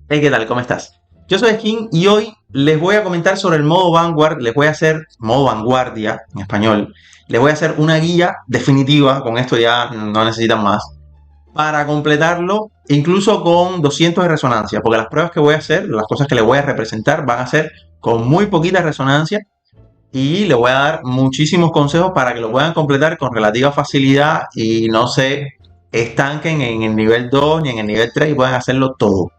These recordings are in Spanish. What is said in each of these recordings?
Hey, ¿qué tal? ¿Cómo estás? Yo soy Skin y hoy les voy a comentar sobre el modo Vanguard, les voy a hacer modo vanguardia en español. Les voy a hacer una guía definitiva, con esto ya no necesitan más, para completarlo incluso con 200 de resonancia, porque las pruebas que voy a hacer, las cosas que les voy a representar van a ser con muy poquita resonancia y les voy a dar muchísimos consejos para que lo puedan completar con relativa facilidad y no se estanquen en el nivel 2 ni en el nivel 3 y puedan hacerlo todo.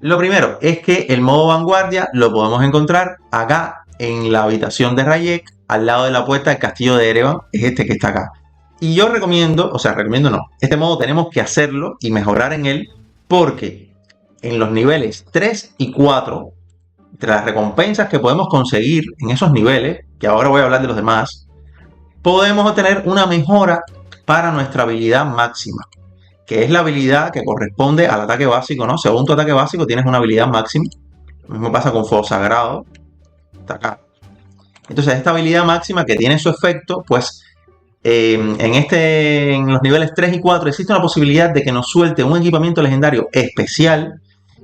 Lo primero es que el modo vanguardia lo podemos encontrar acá en la habitación de Rayek, al lado de la puerta del castillo de Erevan, es este que está acá. Y yo recomiendo, o sea, recomiendo no, este modo tenemos que hacerlo y mejorar en él porque en los niveles 3 y 4, entre las recompensas que podemos conseguir en esos niveles, que ahora voy a hablar de los demás, podemos obtener una mejora para nuestra habilidad máxima, que es la habilidad que corresponde al ataque básico, ¿no? Según tu ataque básico tienes una habilidad máxima. Lo mismo pasa con Fuego Sagrado. Está acá. Entonces, esta habilidad máxima que tiene su efecto, pues en los niveles 3 y 4 existe una posibilidad de que nos suelte un equipamiento legendario especial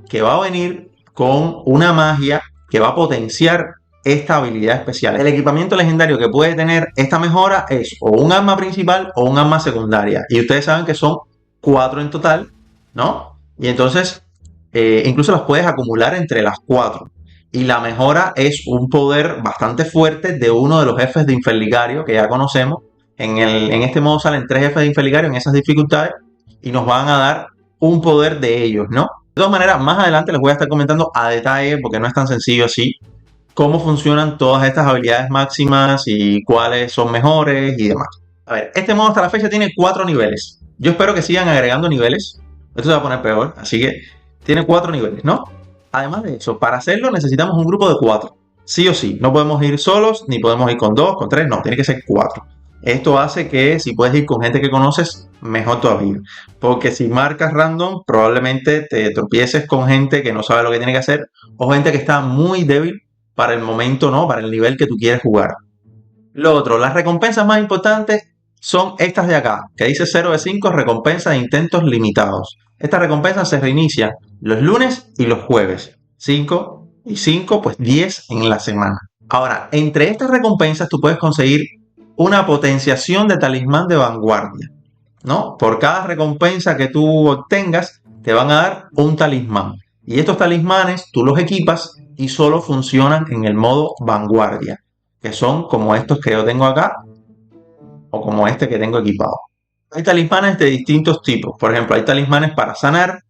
que va a venir con una magia que va a potenciar esta habilidad especial. El equipamiento legendario que puede tener esta mejora es o un arma principal o un arma secundaria. Y ustedes saben que son 4 en total, ¿no? Y entonces incluso las puedes acumular entre las 4. Y la mejora es un poder bastante fuerte de uno de los jefes de Inferligario que ya conocemos. En este modo salen 3 jefes de Inferligario en esas dificultades y nos van a dar un poder de ellos, ¿no? De todas maneras, más adelante les voy a estar comentando a detalle, porque no es tan sencillo así, cómo funcionan todas estas habilidades máximas y cuáles son mejores y demás. A ver, este modo hasta la fecha tiene 4 niveles. Yo espero que sigan agregando niveles. Esto se va a poner peor, así que tiene 4 niveles, ¿no? Además de eso, para hacerlo necesitamos un grupo de 4. Sí o sí, no podemos ir solos, ni podemos ir con 2, con 3, no, tiene que ser 4. Esto hace que si puedes ir con gente que conoces, mejor todavía. Porque si marcas random, probablemente te tropieces con gente que no sabe lo que tiene que hacer o gente que está muy débil para el momento, ¿no? Para el nivel que tú quieres jugar. Lo otro, las recompensas más importantes son estas de acá, que dice 0 de 5, recompensa de intentos limitados. Esta recompensa se reinicia los lunes y los jueves. 5 y 5, pues 10 en la semana. Ahora, entre estas recompensas tú puedes conseguir una potenciación de talismán de vanguardia, ¿no? Por cada recompensa que tú obtengas, te van a dar un talismán. Y estos talismanes tú los equipas y solo funcionan en el modo vanguardia, que son como estos que yo tengo acá o como este que tengo equipado. Hay talismanes de distintos tipos. Por ejemplo, hay talismanes para sanar,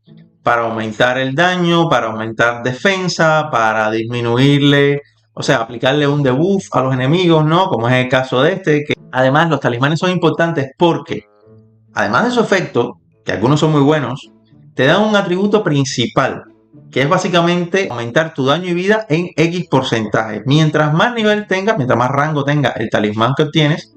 para aumentar el daño, para aumentar defensa, para disminuirle, o sea, aplicarle un debuff a los enemigos, ¿no? Como es el caso de este. Que además, los talismanes son importantes porque, además de su efecto, que algunos son muy buenos, te dan un atributo principal, que es básicamente aumentar tu daño y vida en X porcentaje. Mientras más nivel tengas, mientras más rango tenga el talismán que obtienes,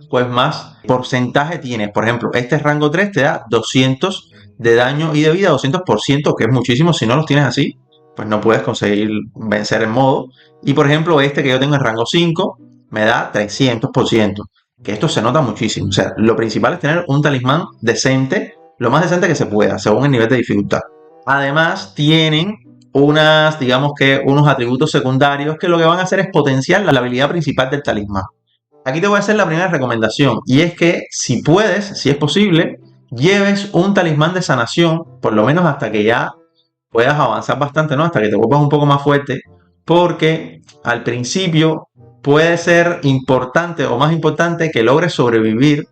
pues más porcentaje tienes. Por ejemplo, este rango 3 te da 200 de daño y de vida, 200%, que es muchísimo. Si no los tienes así, pues no puedes conseguir vencer en modo. Y por ejemplo, este que yo tengo en rango 5 me da 300%, que esto se nota muchísimo. O sea, lo principal es tener un talismán decente, lo más decente que se pueda, según el nivel de dificultad. Además, tienen digamos que unos atributos secundarios que lo que van a hacer es potenciar la habilidad principal del talismán. Aquí te voy a hacer la primera recomendación y es que si puedes, si es posible, lleves un talismán de sanación, por lo menos hasta que ya puedas avanzar bastante, ¿no? Hasta que te vuelvas un poco más fuerte, porque al principio puede ser importante o más importante que logres sobrevivir,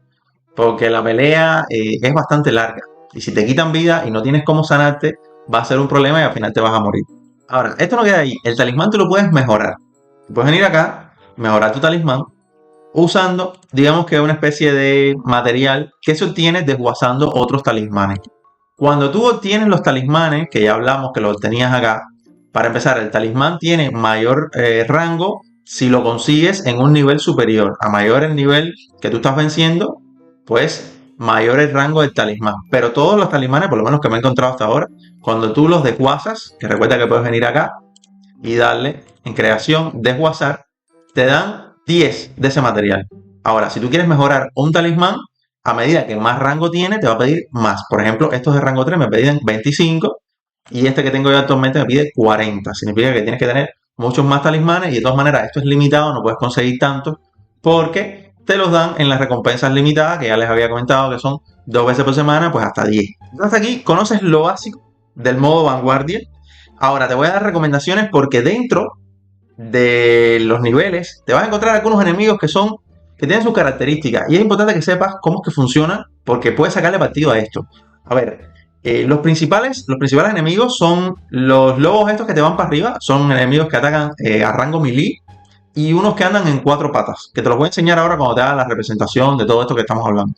porque la pelea es bastante larga y si te quitan vida y no tienes cómo sanarte, va a ser un problema y al final te vas a morir. Ahora, esto no queda ahí, el talismán tú lo puedes mejorar. Puedes venir acá, mejorar tu talismán, usando, digamos que una especie de material que se obtiene desguazando otros talismanes. Cuando tú obtienes los talismanes, que ya hablamos que los tenías acá, para empezar, el talismán tiene mayor rango si lo consigues en un nivel superior. A mayor el nivel que tú estás venciendo, pues mayor el rango del talismán. Pero todos los talismanes, por lo menos que me he encontrado hasta ahora, cuando tú los desguazas, que recuerda que puedes venir acá y darle en creación, desguazar, te dan 10 de ese material. Ahora, si tú quieres mejorar un talismán, a medida que más rango tiene, te va a pedir más. Por ejemplo, estos de rango 3 me pedían 25 y este que tengo yo actualmente me pide 40. Significa que tienes que tener muchos más talismanes y de todas maneras esto es limitado, no puedes conseguir tanto porque te los dan en las recompensas limitadas que ya les había comentado que son 2 veces por semana, pues hasta 10. Hasta aquí conoces lo básico del modo vanguardia. Ahora te voy a dar recomendaciones porque dentro de los niveles te vas a encontrar algunos enemigos que tienen sus características y es importante que sepas cómo es que funciona porque puedes sacarle partido a esto. A ver, los principales enemigos son los lobos estos que te van para arriba, son enemigos que atacan a rango melee y unos que andan en 4 patas, que te los voy a enseñar ahora cuando te haga la representación de todo esto que estamos hablando.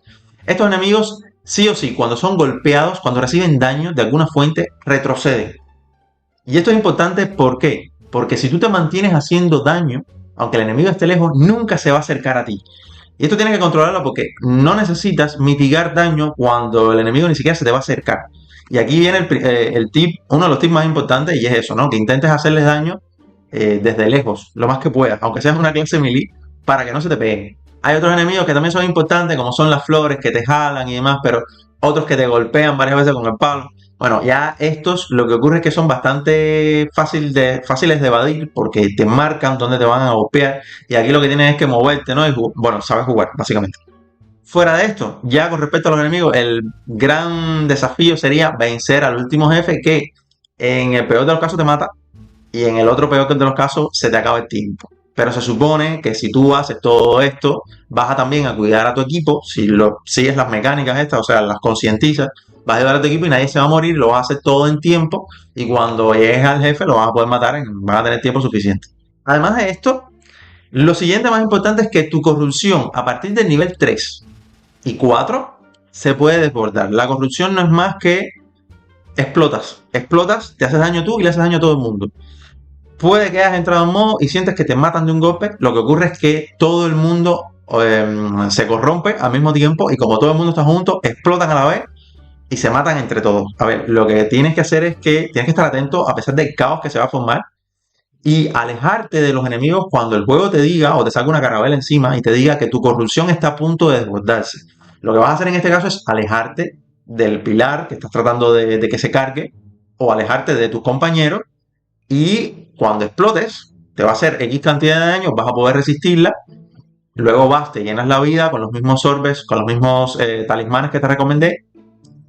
Estos enemigos, sí o sí, cuando son golpeados, cuando reciben daño de alguna fuente, retroceden. Y esto es importante, ¿por qué? Porque si tú te mantienes haciendo daño, aunque el enemigo esté lejos, nunca se va a acercar a ti. Y esto tienes que controlarlo porque no necesitas mitigar daño cuando el enemigo ni siquiera se te va a acercar. Y aquí viene el tip, uno de los tips más importantes, y es eso, ¿no? Que intentes hacerles daño desde lejos, lo más que puedas, aunque seas una clase melee, para que no se te peguen. Hay otros enemigos que también son importantes, como son las flores que te jalan y demás, pero otros que te golpean varias veces con el palo. Bueno, ya estos lo que ocurre es que son bastante fáciles de evadir porque te marcan dónde te van a golpear y aquí lo que tienes es que moverte, ¿no? Y bueno, sabes jugar, básicamente. Fuera de esto, ya con respecto a los enemigos, el gran desafío sería vencer al último jefe que en el peor de los casos te mata y en el otro peor de los casos se te acaba el tiempo. Pero se supone que si tú haces todo esto, vas a también a cuidar a tu equipo, si lo sigues las mecánicas estas, o sea, las concientizas, vas a ayudar a tu equipo y nadie se va a morir, lo vas a hacer todo en tiempo y cuando llegues al jefe lo vas a poder matar, vas a tener tiempo suficiente. Además de esto, lo siguiente más importante es que tu corrupción a partir del nivel 3 y 4 se puede desbordar. La corrupción no es más que explotas, te haces daño tú y le haces daño a todo el mundo. Puede que hayas entrado en modo y sientes que te matan de un golpe. Lo que ocurre es que todo el mundo se corrompe al mismo tiempo y como todo el mundo está junto, explotan a la vez y se matan entre todos. A ver, lo que tienes que hacer es que tienes que estar atento a pesar del caos que se va a formar y alejarte de los enemigos cuando el juego te diga o te salga una carabela encima y te diga que tu corrupción está a punto de desbordarse. Lo que vas a hacer en este caso es alejarte del pilar que estás tratando de que se cargue o alejarte de tus compañeros y cuando explotes te va a hacer X cantidad de daño, vas a poder resistirla, luego vas, te llenas la vida con los mismos orbes, con los mismos talismanes que te recomendé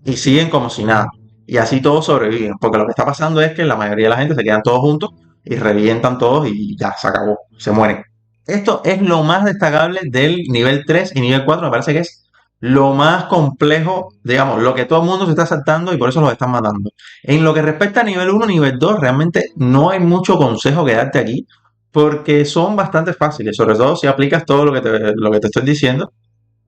y siguen como si nada. Y así todos sobreviven, porque lo que está pasando es que la mayoría de la gente se quedan todos juntos y revientan todos y ya se acabó, se mueren. Esto es lo más destacable del nivel 3 y nivel 4, me parece que es lo más complejo, digamos, lo que todo el mundo se está saltando y por eso los están matando. En lo que respecta a nivel 1 y nivel 2, realmente no hay mucho consejo que darte aquí, porque son bastante fáciles, sobre todo si aplicas todo lo que te estoy diciendo.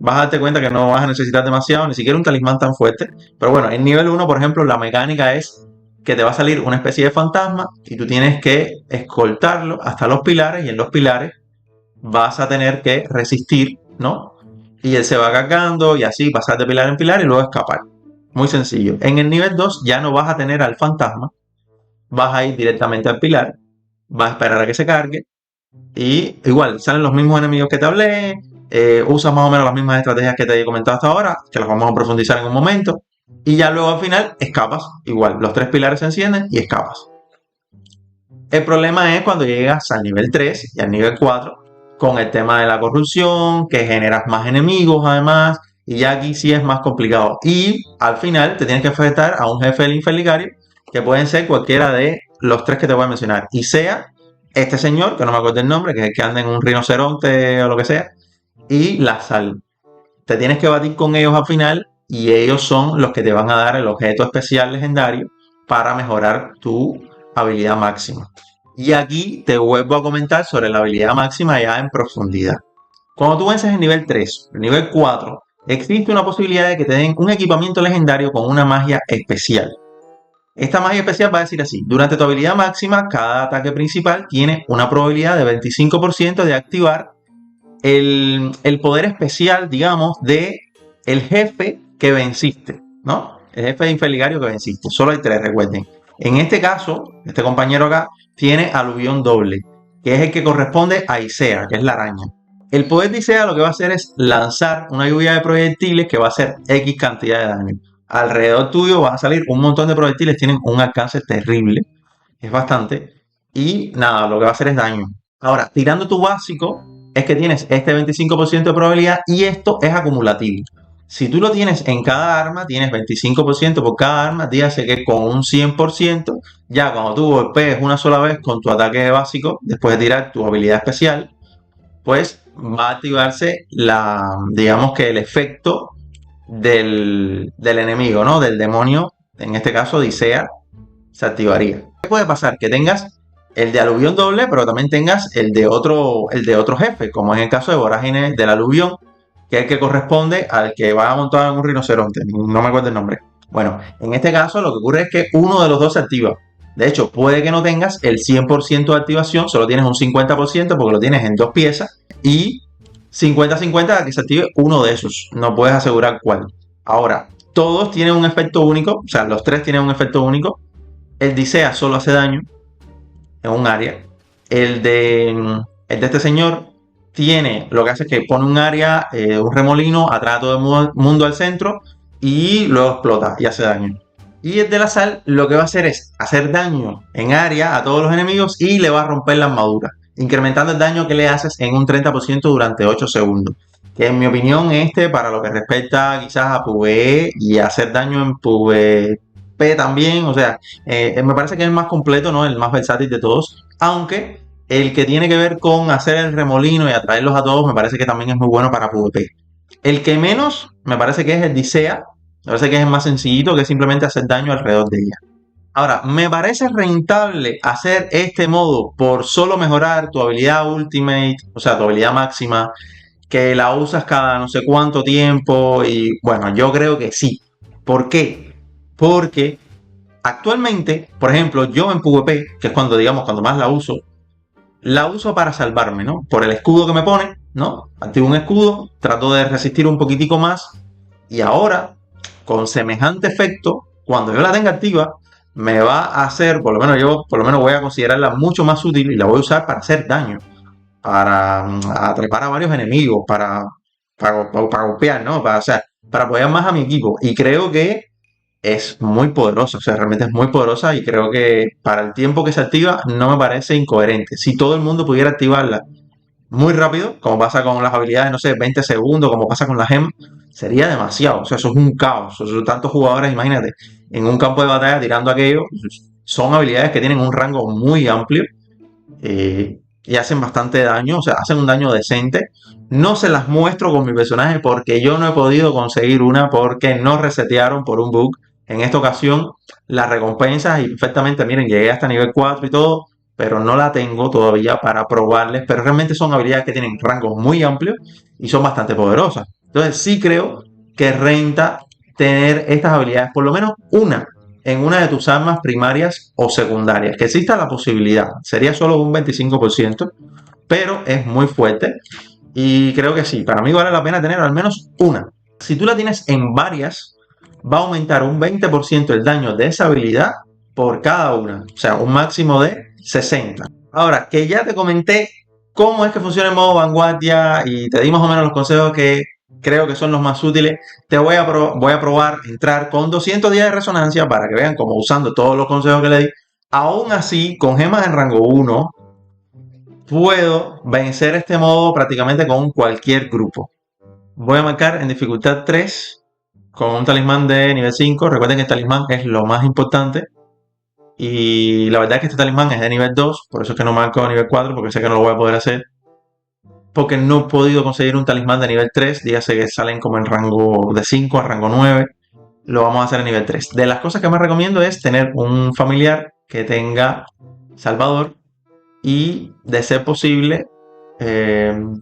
Vas a darte cuenta que no vas a necesitar demasiado, ni siquiera un talismán tan fuerte. Pero bueno, en nivel 1, por ejemplo, la mecánica es que te va a salir una especie de fantasma y tú tienes que escoltarlo hasta los pilares y en los pilares vas a tener que resistir, ¿no? Y él se va cargando y así pasar de pilar en pilar y luego escapar. Muy sencillo. En el nivel 2 ya no vas a tener al fantasma, vas a ir directamente al pilar, vas a esperar a que se cargue y igual salen los mismos enemigos que te hablé, usas más o menos las mismas estrategias que te he comentado hasta ahora, que las vamos a profundizar en un momento, y ya luego al final escapas, igual, los 3 pilares se encienden y escapas. El problema es cuando llegas al nivel 3 y al nivel 4 con el tema de la corrupción, que generas más enemigos además, y ya aquí sí es más complicado. Y al final te tienes que enfrentar a un jefe del Inferligario, que pueden ser cualquiera de los 3 que te voy a mencionar, y sea este señor, que no me acuerdo el nombre, que es el que anda en un rinoceronte o lo que sea, y la sal. Te tienes que batir con ellos al final y ellos son los que te van a dar el objeto especial legendario para mejorar tu habilidad máxima. Y aquí te vuelvo a comentar sobre la habilidad máxima ya en profundidad. Cuando tú vences el nivel 3, el nivel 4, existe una posibilidad de que te den un equipamiento legendario con una magia especial. Esta magia especial va a decir así: durante tu habilidad máxima, cada ataque principal tiene una probabilidad de 25% de activar el poder especial, digamos, de el jefe que venciste, ¿no? El jefe de Inferligario que venciste. Solo hay 3, recuerden. En este caso, este compañero acá tiene aluvión doble, que es el que corresponde a Isea, que es la araña. El poder de Isea lo que va a hacer es lanzar una lluvia de proyectiles que va a hacer X cantidad de daño. alrededor tuyo van a salir un montón de proyectiles, tienen un alcance terrible, es bastante, y nada, lo que va a hacer es daño. Ahora, tirando tu básico, es que tienes este 25% de probabilidad y esto es acumulativo. Si tú lo tienes en cada arma, tienes 25% por cada arma, dígase que con un 100%, ya cuando tú golpees una sola vez con tu ataque básico, después de tirar tu habilidad especial, pues va a activarse digamos que el efecto del enemigo, ¿no? Del demonio, en este caso Odisea, se activaría. ¿Qué puede pasar? Que tengas el de aluvión doble, pero también tengas el de otro jefe, como en el caso de Vorágine del aluvión, que es el que corresponde al que va montado en un rinoceronte. No me acuerdo el nombre. Bueno, en este caso lo que ocurre es que uno de los dos se activa. De hecho, puede que no tengas el 100% de activación, solo tienes un 50% porque lo tienes en dos piezas y 50-50 a que se active uno de esos. No puedes asegurar cuál. Ahora, todos tienen un efecto único, o sea, los tres tienen un efecto único. El Disea solo hace daño en un área. El de este señor tiene, lo que hace es que pone un área, un remolino, atrae a todo el mundo al centro y luego explota y hace daño. Y el de la sal lo que va a hacer es hacer daño en área a todos los enemigos y le va a romper la armadura, incrementando el daño que le haces en un 30% durante 8 segundos. Que en mi opinión para lo que respecta quizás a PvE y a hacer daño en PvP también, o sea, me parece que es el más completo, ¿no? El más versátil de todos, aunque el que tiene que ver con hacer el remolino y atraerlos a todos me parece que también es muy bueno para PvP. El que menos me parece que es el Disea, me parece que es el más sencillito, que es simplemente hacer daño alrededor de ella. Ahora, me parece rentable hacer este modo por solo mejorar tu habilidad ultimate, o sea, tu habilidad máxima, que la usas cada no sé cuánto tiempo y bueno, yo creo que sí. ¿Por qué? Porque actualmente, por ejemplo, yo en PvP, que es cuando más la uso para salvarme, ¿no? Por el escudo que me pone, ¿no? Activo un escudo, trato de resistir un poquitico más y ahora, con semejante efecto, cuando yo la tenga activa, me va a hacer, por lo menos voy a considerarla mucho más útil y la voy a usar para hacer daño, para atrapar a varios enemigos, para golpear, ¿no? O sea, para apoyar más a mi equipo. Y creo que es muy poderosa, o sea, realmente es muy poderosa y creo que para el tiempo que se activa no me parece incoherente. Si todo el mundo pudiera activarla muy rápido, como pasa con las habilidades, no sé, 20 segundos, como pasa con la gem, sería demasiado. O sea, eso es un caos. Eso son tantos jugadores, imagínate, en un campo de batalla tirando aquello. Son habilidades que tienen un rango muy amplio y hacen bastante daño, o sea, hacen un daño decente. No se las muestro con mi personaje porque yo no he podido conseguir una porque no resetearon por un bug. En esta ocasión, las recompensas y perfectamente, miren, llegué hasta nivel 4 y todo, pero no la tengo todavía para probarles. Pero realmente son habilidades que tienen rangos muy amplios y son bastante poderosas. Entonces, sí creo que renta tener estas habilidades, por lo menos una en una de tus armas primarias o secundarias. Que exista la posibilidad. Sería solo un 25%, pero es muy fuerte. Y creo que sí, para mí vale la pena tener al menos una. Si tú la tienes en varias, va a aumentar un 20% el daño de esa habilidad por cada una. O sea, un máximo de 60. Ahora, que ya te comenté cómo es que funciona el modo vanguardia y te di más o menos los consejos que creo que son los más útiles, voy a probar entrar con 210 de resonancia para que vean cómo usando todos los consejos que le di. Aún así, con gemas en rango 1, puedo vencer este modo prácticamente con cualquier grupo. Voy a marcar en dificultad 3 con un talismán de nivel 5. Recuerden que el talismán es lo más importante. Y la verdad es que este talismán es de nivel 2, por eso es que no marco a nivel 4, porque sé que no lo voy a poder hacer. Porque no he podido conseguir un talismán de nivel 3, dígase que salen como en rango de 5 a rango 9. Lo vamos a hacer a nivel 3. De las cosas que más recomiendo es tener un familiar que tenga Salvador y, de ser posible,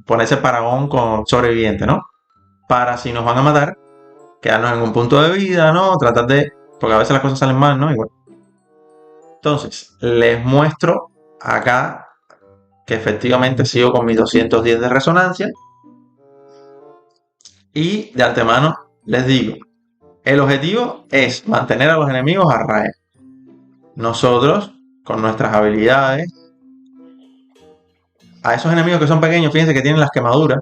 ponerse paragón con sobreviviente, ¿no? Para si nos van a matar, quedarnos en un punto de vida, ¿no? Tratar de... Porque a veces las cosas salen mal, ¿no? Igual. Entonces, les muestro acá que efectivamente sigo con mis 210 de resonancia. Y de antemano les digo, el objetivo es mantener a los enemigos a raya. Nosotros, con nuestras habilidades, a esos enemigos que son pequeños, fíjense que tienen las quemaduras,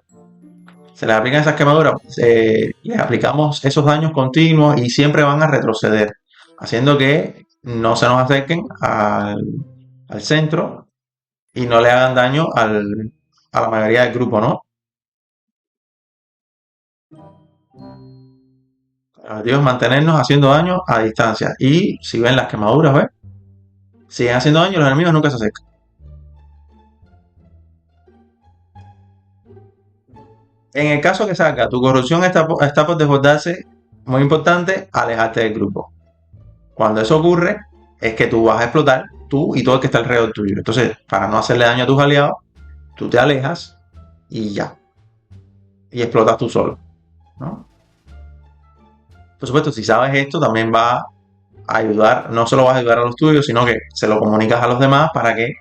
se les aplican esas quemaduras, les aplicamos esos daños continuos y siempre van a retroceder, haciendo que no se nos acerquen al centro y no le hagan daño a la mayoría del grupo, ¿no? El objetivo es mantenernos haciendo daño a distancia. Y si ven las quemaduras, ¿ves? Siguen haciendo daño y los enemigos nunca se acercan. En el caso que salga, tu corrupción está por desbordarse, muy importante, alejarte del grupo. Cuando eso ocurre, es que tú vas a explotar, tú y todo el que está alrededor tuyo. Entonces, para no hacerle daño a tus aliados, tú te alejas y ya. Y explotas tú solo, ¿no? Por supuesto, si sabes esto, también va a ayudar, no solo vas a ayudar a los tuyos, sino que se lo comunicas a los demás para que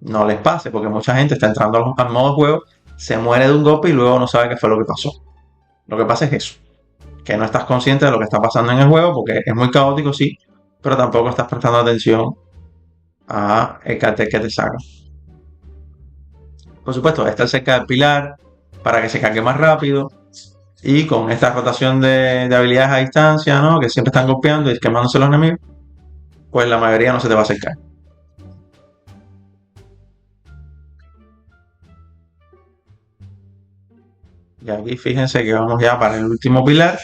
no les pase, porque mucha gente está entrando al modo juego, se muere de un golpe y luego no sabe qué fue lo que pasó. Lo que pasa es eso, que no estás consciente de lo que está pasando en el juego, porque es muy caótico, sí, pero tampoco estás prestando atención a el cartel que te saca. Por supuesto, estar cerca del pilar para que se cargue más rápido y con esta rotación de habilidades a distancia, ¿no? Que siempre están golpeando y quemándose los enemigos, pues la mayoría no se te va a acercar. Y aquí fíjense que vamos ya para el último pilar.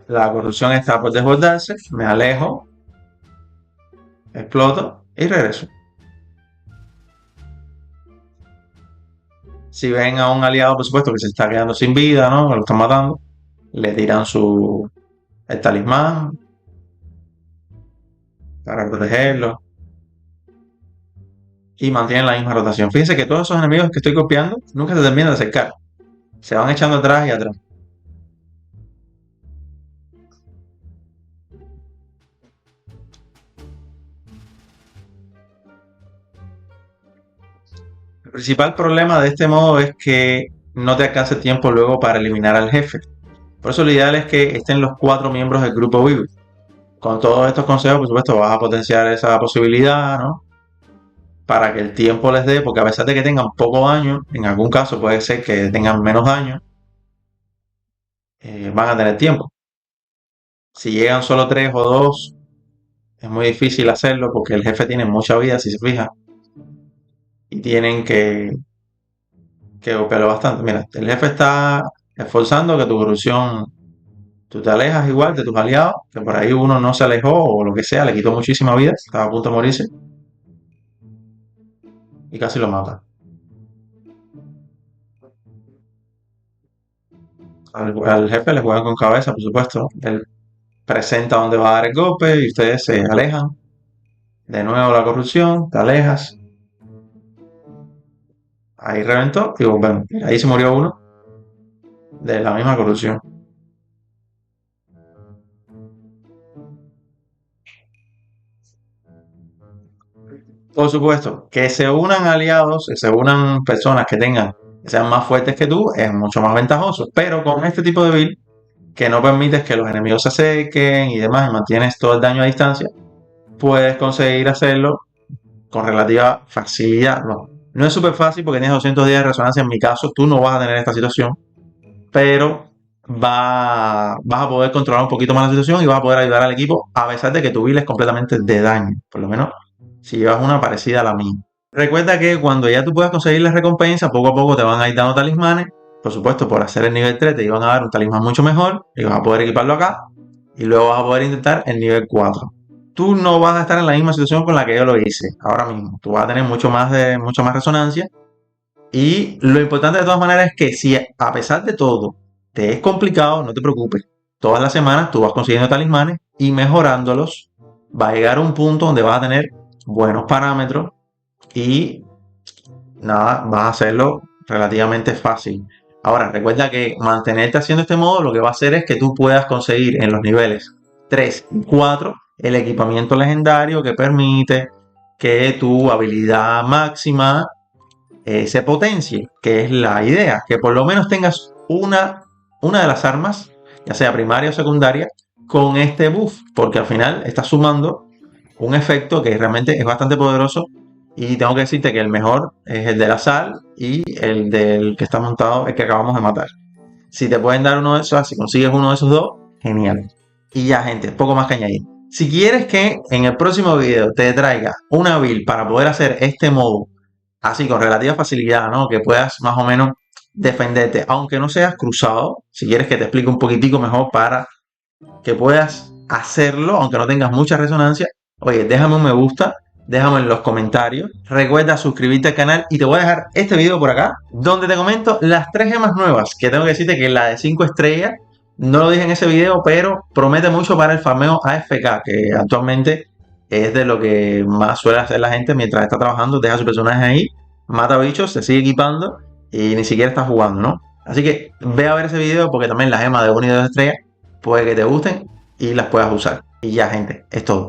La corrupción está por desbordarse, me alejo, exploto y regreso. Si ven a un aliado, por supuesto, que se está quedando sin vida, ¿no? Que lo están matando, le tiran el talismán para protegerlo y mantienen la misma rotación. Fíjense que todos esos enemigos que estoy copiando nunca se terminan de acercar. Se van echando atrás y atrás. El principal problema de este modo es que no te alcanza tiempo luego para eliminar al jefe. Por eso lo ideal es que estén los 4 miembros del grupo vivo. Con todos estos consejos, por supuesto, vas a potenciar esa posibilidad, ¿no? Para que el tiempo les dé, porque a pesar de que tengan poco daño, en algún caso puede ser que tengan menos daño, van a tener tiempo. Si llegan solo 3 o 2, es muy difícil hacerlo porque el jefe tiene mucha vida, si se fija, y tienen que golpearlo bastante. Mira, el jefe está esforzando que tu corrupción, tú te alejas igual de tus aliados, que por ahí uno no se alejó o lo que sea, le quitó muchísima vida, estaba a punto de morirse y casi lo mata. Al jefe le juegan con cabeza, por supuesto. Él presenta dónde va a dar el golpe y ustedes se alejan. De nuevo la corrupción, te alejas. Ahí reventó y volvemos. Ahí se murió uno de la misma corrupción. Por supuesto, que se unan aliados, que se unan personas que sean más fuertes que tú, es mucho más ventajoso. Pero con este tipo de build, que no permites que los enemigos se acerquen y demás, y mantienes todo el daño a distancia, puedes conseguir hacerlo con relativa facilidad. No, no es súper fácil porque tienes 200 días de resonancia. En mi caso, tú no vas a tener esta situación, pero vas a poder controlar un poquito más la situación y vas a poder ayudar al equipo a pesar de que tu build es completamente de daño. Por lo menos si llevas una parecida a la mía. Recuerda que cuando ya tú puedas conseguir las recompensas, poco a poco te van a ir dando talismanes. Por supuesto, por hacer el nivel 3 te iban a dar un talismán mucho mejor y vas a poder equiparlo acá. Y luego vas a poder intentar el nivel 4. Tú no vas a estar en la misma situación con la que yo lo hice ahora mismo. Tú vas a tener mucho más resonancia. Y lo importante de todas maneras es que si a pesar de todo te es complicado, no te preocupes. Todas las semanas tú vas consiguiendo talismanes y mejorándolos va a llegar a un punto donde vas a tener buenos parámetros y nada, vas a hacerlo relativamente fácil. Ahora, recuerda que mantenerte haciendo este modo lo que va a hacer es que tú puedas conseguir en los niveles 3 y 4 el equipamiento legendario que permite que tu habilidad máxima se potencie, que es la idea, que por lo menos tengas una de las armas, ya sea primaria o secundaria, con este buff, porque al final estás sumando un efecto que realmente es bastante poderoso Y tengo que decirte que el mejor es el de la sal y el del que está montado, el que acabamos de matar. Si te pueden dar uno de esos, si consigues uno de esos dos, genial. Y ya, gente, poco más que añadir. Si quieres que en el próximo video te traiga una build para poder hacer este modo así con relativa facilidad, ¿no? Que puedas más o menos defenderte, aunque no seas cruzado, si quieres que te explique un poquitico mejor para que puedas hacerlo, aunque no tengas mucha resonancia, oye, déjame un me gusta, déjame en los comentarios, recuerda suscribirte al canal y te voy a dejar este video por acá, donde te comento las 3 gemas nuevas, que tengo que decirte que la de 5 estrellas, no lo dije en ese video, pero promete mucho para el farmeo AFK, que actualmente es de lo que más suele hacer la gente mientras está trabajando, deja su personaje ahí, mata bichos, se sigue equipando y ni siquiera está jugando, ¿no? Así que ve a ver ese video porque también la gema de 1 y 2 estrellas puede que te gusten y las puedas usar. Y ya, gente, es todo.